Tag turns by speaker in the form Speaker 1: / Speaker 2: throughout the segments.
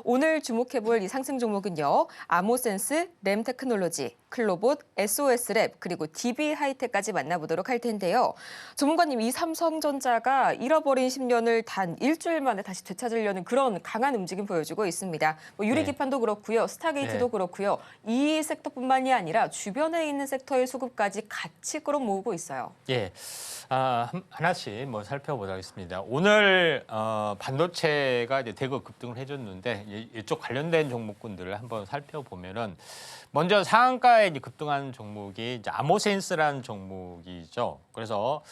Speaker 1: 오늘 주목해볼 이 상승 종목은요. 아모센스, 램테크놀로지, 클로봇, SOS랩, 그리고 DB하이텍까지 만나보도록 할 텐데요. 전문가님, 이 삼성전자가 잃어버린 10년을 단 일주일 만에 다시 되찾으려는 그런 강한 움직임 보여주고 있습니다. 뭐 유리기판도 그렇고요. 스타게이트도 그렇고요. 이 섹터뿐만이 아니라 주변에 있는 섹터의 수급까지 같이 끌어모으고 있어요.
Speaker 2: 예, 하나씩 뭐 살펴보도록 하겠습니다. 오늘 반도체가 이제 대거 급등을 해줬는데 이쪽 관련된 종목군들을 한번 살펴보면은 먼저 상한가에 이제 급등한 종목이 이제 아모센스라는 종목이죠. 그래서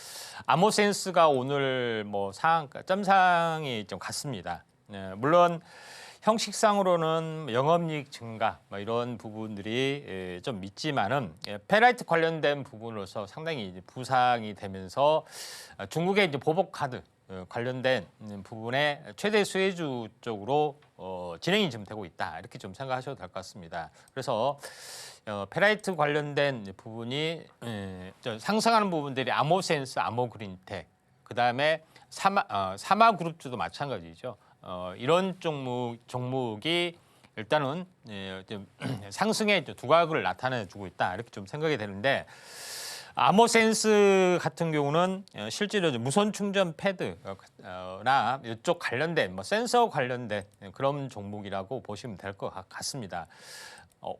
Speaker 2: 아모센스가 오늘 뭐 상한가 점상이 좀 같습니다. 물론 형식상으로는 영업이익 증가 뭐 이런 부분들이 좀 있지만은 페라이트 관련된 부분으로서 상당히 이제 부상이 되면서 중국의 이제 보복 카드 관련된 부분에 최대 수혜주 쪽으로 진행이 좀 되고 있다 이렇게 좀 생각하셔도 될 것 같습니다. 그래서 페라이트 관련된 부분이 상승하는 부분들이 아모센스, 아모그린텍, 그 다음에 사마그룹주도 마찬가지죠. 이런 종목이 일단은 좀 상승의 두각을 나타내주고 있다 이렇게 좀 생각이 되는데 아모센스 같은 경우는 실제로 무선 충전 패드나 이쪽 관련된 뭐 센서 관련된 그런 종목이라고 보시면 될 것 같습니다.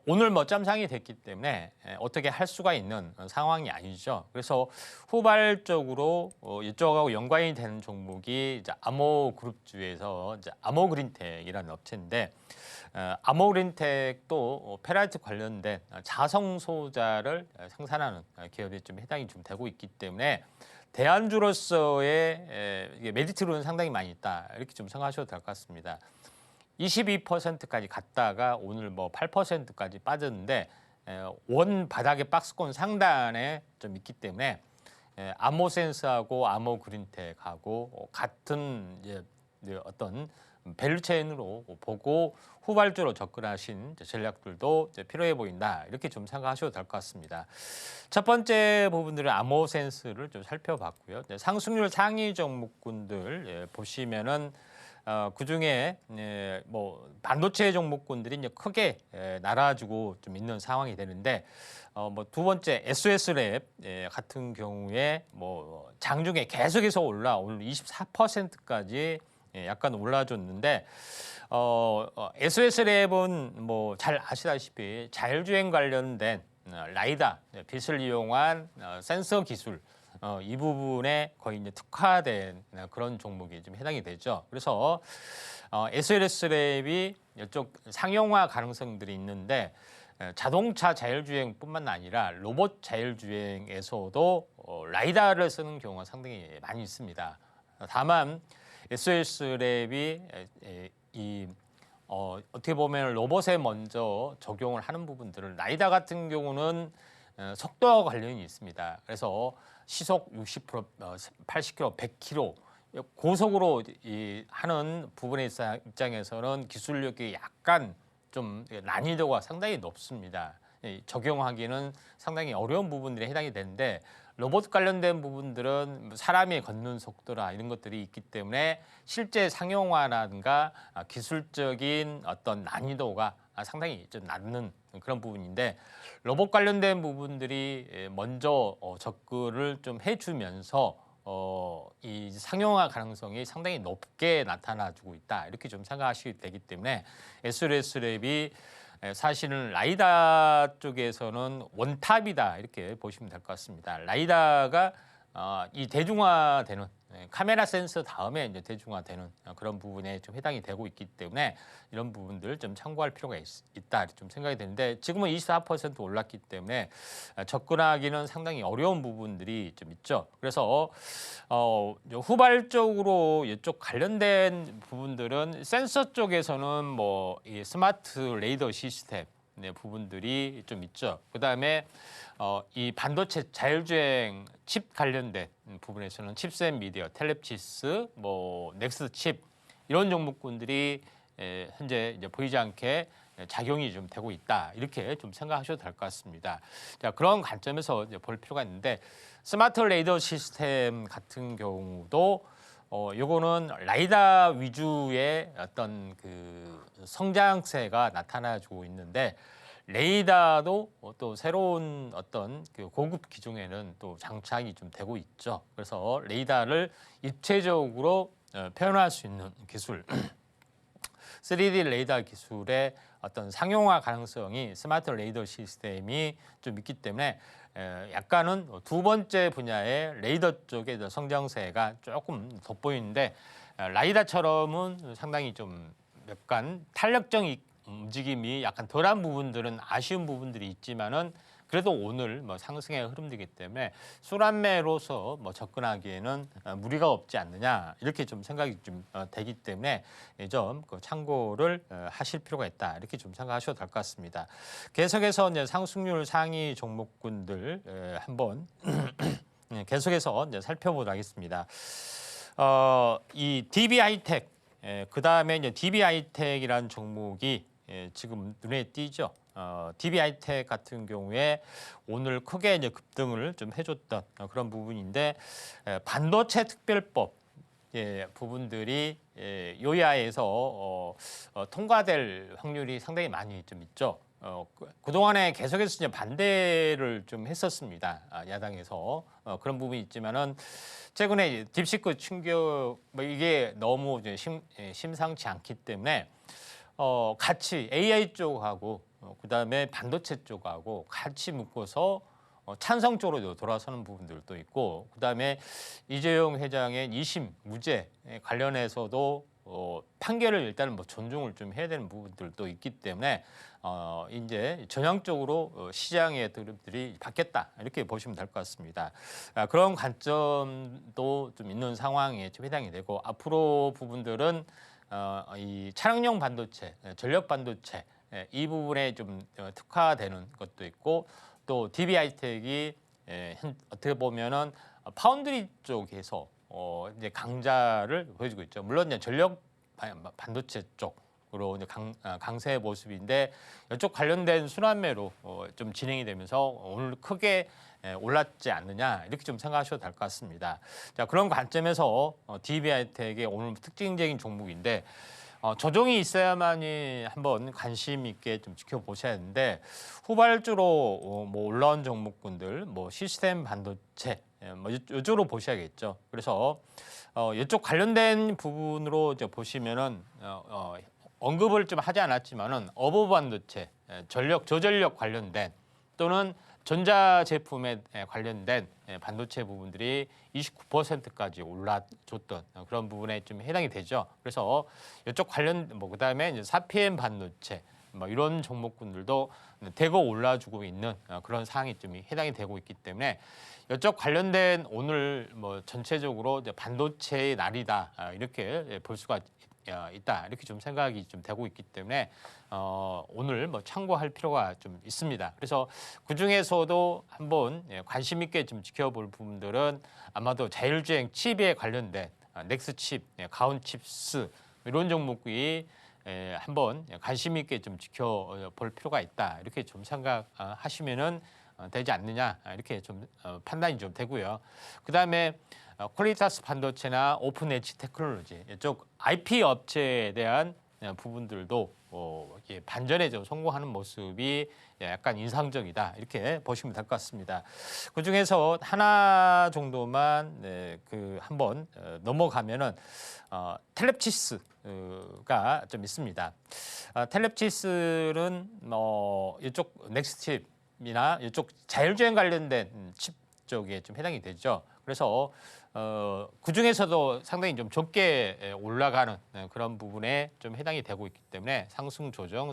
Speaker 2: 오늘 뭐 점상이 됐기 때문에 어떻게 할 수가 있는 상황이 아니죠. 그래서 후발적으로 이쪽하고 연관이 되는 종목이 이제 아모그룹주에서 이제 아모그린텍이라는 업체인데 아모그린텍도 페라이트 관련된 자성소자를 생산하는 기업에 좀 해당이 좀 되고 있기 때문에 대안주로서의 메리트로는 상당히 많이 있다 이렇게 좀 생각하셔도 될 것 같습니다. 22%까지 갔다가 오늘 뭐 8%까지 빠졌는데 원 바닥의 박스권 상단에 좀 있기 때문에 아모센스하고 아모그린텍하고 같은 이제 어떤 밸류체인으로 보고 후발주로 접근하신 전략들도 이제 필요해 보인다 이렇게 좀 생각하셔도 될 것 같습니다. 첫 번째 부분들은 아모센스를 좀 살펴봤고요. 상승률 상위 종목군들 보시면은 그 중에 뭐 반도체 종목군들이 이제 크게 날아주고 좀 있는 상황이 되는데 뭐 두 번째 SOS랩 같은 경우에 뭐 장중에 계속해서 오늘 24%까지 약간 올라줬는데 SOS랩은 뭐 잘 아시다시피 자율주행 관련된 라이다 빛을 이용한 센서 기술 이 부분에 거의 이제 특화된 그런 종목이 좀 해당이 되죠. 그래서 SOS랩이 이쪽 상용화 가능성들이 있는데 자동차 자율주행뿐만 아니라 로봇 자율주행에서도 라이다를 쓰는 경우가 상당히 많이 있습니다. 다만 SOS랩이 어떻게 보면 로봇에 먼저 적용을 하는 부분들을 라이다 같은 경우는 속도와 관련이 있습니다. 그래서 시속 60km, 80km, 100km 고속으로 하는 부분의 입장에서는 기술력이 약간 좀 난이도가 상당히 높습니다. 적용하기는 상당히 어려운 부분들이 해당이 되는데 로봇 관련된 부분들은 사람이 걷는 속도나 이런 것들이 있기 때문에 실제 상용화라든가 기술적인 어떤 난이도가 상당히 좀 낮는 그런 부분인데 로봇 관련된 부분들이 먼저 접근을 좀 해주면서 이 상용화 가능성이 상당히 높게 나타나주고 있다 이렇게 좀 생각하시게 되기 때문에 SOS랩이 사실은 라이다 쪽에서는 원탑이다 이렇게 보시면 될 것 같습니다. 라이다가 이 대중화되는 카메라 센서 다음에 이제 대중화되는 그런 부분에 좀 해당이 되고 있기 때문에 이런 부분들 좀 참고할 필요가 있다 좀 생각이 되는데 지금은 24% 올랐기 때문에 접근하기는 상당히 어려운 부분들이 좀 있죠. 그래서 후발적으로 이쪽 관련된 부분들은 센서 쪽에서는 뭐 이 스마트 레이더 시스템 부분들이 좀 있죠. 그다음에 이 반도체 자율주행 칩 관련된 부분에서는 칩셋 미디어, 텔렙시스, 뭐 넥스트 칩 이런 종목군들이 현재 이제 보이지 않게 작용이 좀 되고 있다 이렇게 좀 생각하셔도 될 것 같습니다. 자, 그런 관점에서 이제 볼 필요가 있는데 스마트 레이더 시스템 같은 경우도 요거는 라이다 위주의 어떤 그 성장세가 나타나주고 있는데 레이더도 또 새로운 어떤 그 고급 기종에는 또 장착이 좀 되고 있죠. 그래서 레이더를 입체적으로 표현할 수 있는 기술, 3D 레이더 기술의 어떤 상용화 가능성이 스마트 레이더 시스템이 좀 있기 때문에 약간은 두 번째 분야의 레이더 쪽의 성장세가 조금 돋보이는데 라이다처럼은 상당히 좀 약간 탄력적인 움직임이 약간 덜한 부분들은 아쉬운 부분들이 있지만은 그래도 오늘 뭐 상승의 흐름이기 때문에 순환매로서 뭐 접근하기에는 무리가 없지 않느냐 이렇게 좀 생각이 좀 되기 때문에 좀 참고를 하실 필요가 있다 이렇게 좀 생각하셔도 될 것 같습니다. 계속해서 이제 상승률 상위 종목군들 한번 계속해서 이제 살펴보도록 하겠습니다. 이 DB 하이텍 그 다음에 이제 DB 하이텍이라는 종목이 지금 눈에 띄죠. DB 하이텍 같은 경우에 오늘 크게 이제 급등을 좀 해줬던 그런 부분인데 반도체 특별법 부분들이 요야에서 통과될 확률이 상당히 많이 좀 있죠. 그동안에 계속해서 이제 반대를 좀 했었습니다. 야당에서 그런 부분이 있지만은 최근에 딥시크 충격 뭐 이게 너무 이제 심상치 않기 때문에 같이 AI 쪽하고 그다음에 반도체 쪽하고 같이 묶어서 찬성 쪽으로 돌아서는 부분들도 있고 그다음에 이재용 회장의 2심 무죄 관련해서도 판결을 일단은 뭐 존중을 좀 해야 되는 부분들도 있기 때문에 이제 전향적으로 시장의 흐름들이 바뀌었다 이렇게 보시면 될 것 같습니다. 그런 관점도 좀 있는 상황에 좀 해당이 되고 앞으로 부분들은 이 차량용 반도체, 전력 반도체 이 부분에 좀 특화되는 것도 있고 또 DB 하이텍이 어떻게 보면은 파운드리 쪽에서 이제 강자를 보여주고 있죠. 물론 이제 전력 반도체 쪽으로 이제 강세의 모습인데 이쪽 관련된 순환매로 좀 진행이 되면서 오늘 크게 올랐지 않느냐 이렇게 좀 생각하셔도 될 것 같습니다. 자 그런 관점에서 DB 하이텍의 오늘 특징적인 종목인데 조정이 있어야만이 한번 관심 있게 좀 지켜보셔야 하는데 후발주로 뭐 올라온 종목군들 뭐 시스템 반도체 뭐 이쪽으로 보셔야겠죠. 그래서 이쪽 관련된 부분으로 이제 보시면은 언급을 좀 하지 않았지만은 어버 반도체 전력 저전력 관련된 또는 전자 제품에 관련된 반도체 부분들이 29%까지 올라줬던 그런 부분에 좀 해당이 되죠. 그래서 이쪽 관련 뭐 그다음에 이제 사피엔 반도체 뭐 이런 종목군들도 대거 올라주고 있는 그런 상황이 좀 해당이 되고 있기 때문에 이쪽 관련된 오늘 뭐 전체적으로 이제 반도체의 날이다 이렇게 볼 수가 있다 이렇게 좀 생각이 좀 되고 있기 때문에 오늘 뭐 참고할 필요가 좀 있습니다. 그래서 그 중에서도 한번 관심 있게 좀 지켜볼 부분들은 아마도 자율주행 칩에 관련된 넥스 칩, 가온 칩스 이런 종목이 한번 관심 있게 좀 지켜볼 필요가 있다 이렇게 좀 생각하시면은 되지 않느냐 이렇게 좀 판단이 좀 되고요. 그 다음에 퀄리타스 반도체나 오픈 엣지 테크놀로지 이쪽 IP 업체에 대한 부분들도 반전에 좀 성공하는 모습이 약간 인상적이다 이렇게 보시면 될 것 같습니다. 그 중에서 하나 정도만 그 한번 넘어가면은 텔렙치스가 좀 있습니다. 텔렙치스는 이쪽 넥스칩이나 이쪽 자율주행 관련된 칩 쪽에 좀 해당이 되죠. 그래서 그 중에서도 상당히 좀 적게 올라가는 그런 부분에 좀 해당이 되고 있기 때문에 상승 조정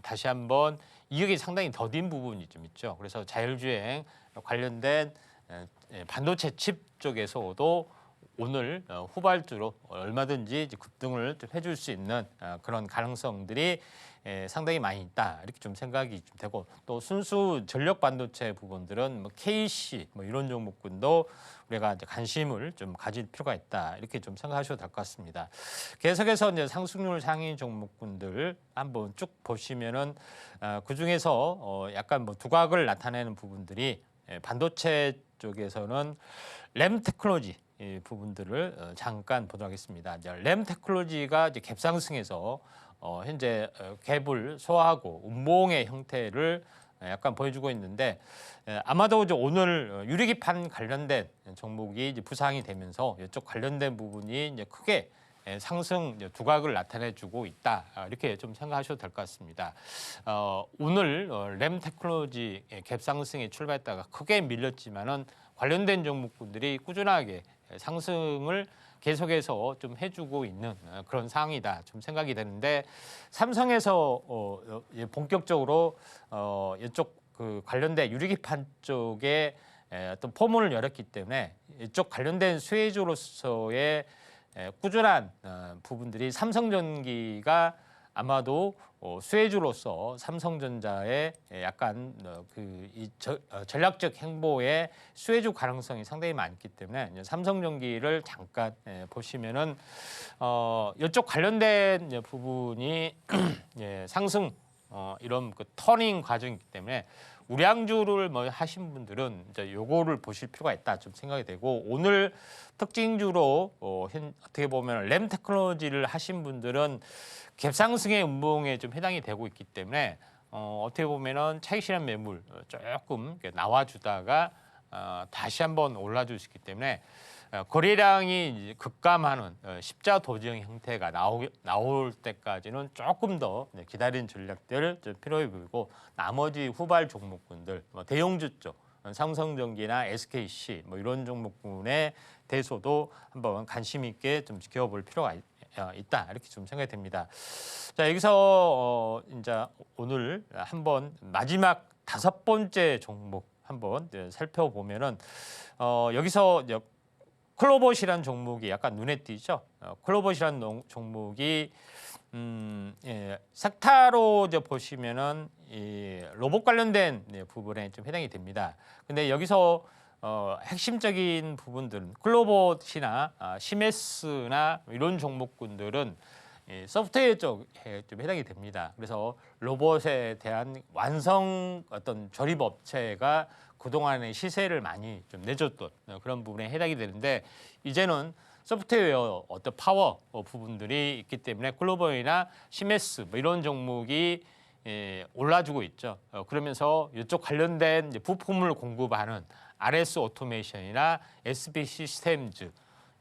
Speaker 2: 다시 한번 이익이 상당히 더딘 부분이 좀 있죠. 그래서 자율주행 관련된 반도체 칩 쪽에서도 오늘 후발주로 얼마든지 급등을 좀 해줄 수 있는 그런 가능성들이 상당히 많이 있다 이렇게 좀 생각이 좀 되고 또 순수 전력 반도체 부분들은 뭐 KC 뭐 이런 종목군도 우리가 이제 관심을 좀 가질 필요가 있다 이렇게 좀 생각하셔도 될 것 같습니다. 계속해서 이제 상승률 상위 종목군들 한번 쭉 보시면은 그 중에서 약간 뭐 두각을 나타내는 부분들이 반도체 쪽에서는 램 테크놀로지 이 부분들을 잠깐 보도록 하겠습니다. 이제 램 테크놀로지가 이제 갭상승해서 현재 갭을 소화하고 운봉의 형태를 약간 보여주고 있는데 아마도 이제 오늘 유리기판 관련된 종목이 이제 부상이 되면서 이쪽 관련된 부분이 이제 크게 상승 두각을 나타내주고 있다 이렇게 좀 생각하셔도 될 것 같습니다. 오늘 램 테크놀로지 갭 상승에 출발했다가 크게 밀렸지만은 관련된 종목군들이 꾸준하게 상승을 계속해서 좀 해주고 있는 그런 상황이다 좀 생각이 되는데 삼성에서 본격적으로 이쪽 그 관련된 유리기판 쪽에 어떤 포문을 열었기 때문에 이쪽 관련된 수혜주로서의 꾸준한 부분들이 삼성전기가 아마도 수혜주로서 삼성전자의 약간 전략적 행보의 수혜주 가능성이 상당히 많기 때문에 삼성전기를 잠깐 보시면은 이쪽 관련된 부분이 상승 이런 그 터닝 과정이기 때문에 우량주를 뭐 하신 분들은 이제 요거를 보실 필요가 있다 좀 생각이 되고 오늘 특징주로 어떻게 보면 램 테크놀로지를 하신 분들은 갭상승의 운봉에 좀 해당이 되고 있기 때문에 어떻게 보면은 차익 실현 매물 조금 나와주다가 다시 한번 올라줄 수 있기 때문에 거래량이 급감하는 십자 도정 형태가 나올 때까지는 조금 더 기다리는 전략들 좀 필요해 보이고 나머지 후발 종목군들 대형주 쪽 삼성전기나 SKC 뭐 이런 종목군에 대해서도 한번 관심 있게 좀 지켜볼 필요가 있다 이렇게 좀 생각이 됩니다. 자 여기서 이제 오늘 한번 마지막 5번째 종목 한번 살펴보면은 여기서 이제 클로봇이라는 종목이 약간 눈에 띄죠. 클로봇이라는 종목이 섹타로 이제 보시면은 이 로봇 관련된 부분에 좀 해당이 됩니다. 근데 여기서 핵심적인 부분들은 클로봇이나 시메스나 이런 종목군들은 소프트웨어 쪽에 좀 해당이 됩니다. 그래서 로봇에 대한 완성 어떤 조립 업체가 그동안의 시세를 많이 좀 내줬던 그런 부분에 해당이 되는데 이제는 소프트웨어 어떤 파워 부분들이 있기 때문에 글로벌이나 시메스 뭐 이런 종목이 올라주고 있죠. 그러면서 이쪽 관련된 이제 부품을 공급하는 RS 오토메이션이나 SB 시스템즈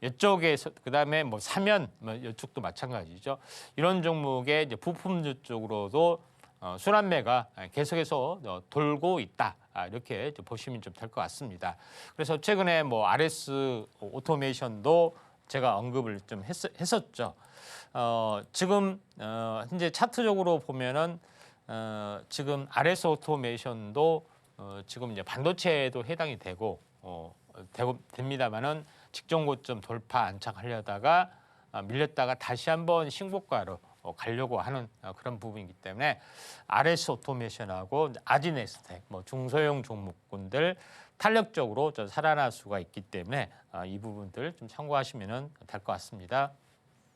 Speaker 2: 이쪽에서 그다음에 뭐 사면 뭐 이쪽도 마찬가지죠. 이런 종목의 이제 부품주 쪽으로도 순환매가 계속해서 돌고 있다. 이렇게 보시면 좀 될 것 같습니다. 그래서 최근에 뭐 RS 오토메이션도 제가 언급을 좀 했었죠. 지금 현재 차트적으로 보면은 지금 RS 오토메이션도 지금 이제 반도체에도 해당이 되고 됩니다만은 직전 고점 돌파 안착하려다가 밀렸다가 다시 한번 신고가로 가려고 하는 그런 부분이기 때문에 RS 오토메이션하고 아지네스텍 뭐 중소형 종목군들 탄력적으로 살아날 수가 있기 때문에 이 부분들 좀 참고하시면 될 것 같습니다.